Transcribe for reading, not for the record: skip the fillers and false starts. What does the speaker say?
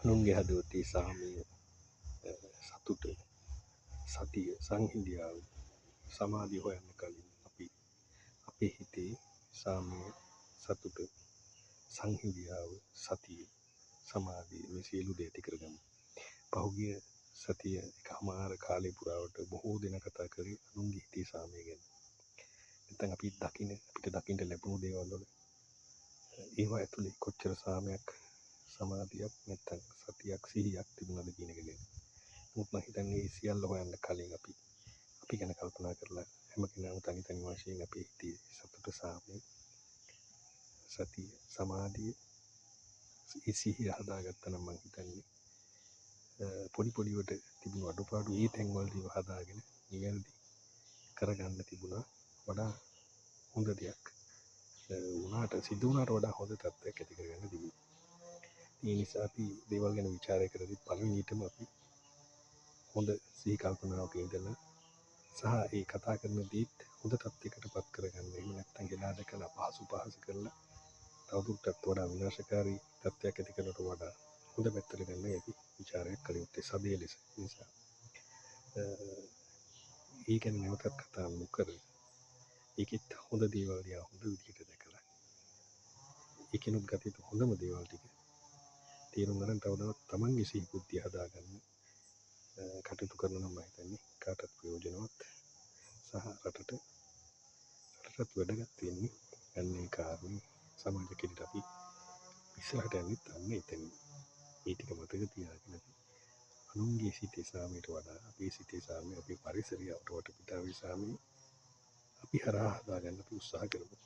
අනුන්ගේ හදවතේ සාමය, සතුට, සතිය, සංහිඳියාව, සමාධිය හොයන්න කලින් අපි අපේ හිතේ සාමය, සතුට, සංහිඳියාව, සතිය, සමාධිය මේ සියලු දේ ඇති කරගමු. පහුගිය සතිය එකමාර කාලය පුරාවට බොහෝ දෙනා කතා කරේ අනුන්ගේ හිතේ සාමය ගැන. නැත්නම් අපිට දකින්න ලැබුණු දේවල් වල ඒවා ඇතුලේ කොච්චර සාමයක්, සමාධියක්, නැත්නම් සතියක්, සිහියක් තිබුණාද කියන එක ගැන. නමුත් මම හිතන්නේ මේ සියල්ල හොයන්න කලින් අපි ගැන කල්පනා කරලා හැම කෙනාම තනි වශයෙන් අපේ හිතේ සතුට, සාමය, සතිය, සමාධිය, සිහිය හදාගත්තා නම් මම හිතන්නේ පොඩිවට තිබුණු අඩුපාඩු ඒ තැන්වලදී හදාගෙන නිවැරදි කරගන්න තිබුණා වඩා හොඳ දෙයක් සිද්ධ වුණාට වඩා හොඳ තත්ත්වයක් ඇති කරගන්න තිබුණා. ඒ නිසා අපි දේවල් ගැන ਵਿਚාරය කරද්දී පළවෙනිටම අපි හොඳ සිහි කල්පනාවක ඉඳලා සහ ඒ කතා කරන දේත් හොඳ තත්ත්වයකට පත් කරගන්න. එහෙම නැත්නම් ගෙලා දැකලා පහසු කරලා තවදුරටත් වඩා විනාශකාරී තත්ත්වයක් ඇති කරනට වඩා හොඳ පැත්තට ගන්න අපි විචාරයක් කළ යුත්තේ සදේ ලෙස. නිසා ඒ ගැන නැවතත් කතා නොකර ඒකෙත් හොඳ දේවල් දිහා හොඳ විදිහට දැකලා ඒකෙනුත් ගත යුතු හොඳම දේවල් ටික තේරුම් ගන්න තවදවත් තමන්ගේ සිහි බුද්ධිය හදාගන්න කටයුතු කරනවා නම් මම හිතන්නේ කාටත් ප්‍රයෝජනවත් සහ රටටත් වැදගත් වෙන්නේ අන්නේ කාරණේ. සමාජ කෙරෙහි අපි ඉස්සරහට යන්නේ අන්න එතනින්. ඒ ටික මතක තියාගෙන අනුන්ගේ සිතේ සාමයට වඩා අපේ සිතේ සාමය, අපේ පරිසරය, වටපිටාවේ සාමය අපි හරහා හදාගන්න අපි උත්සාහ කරමු.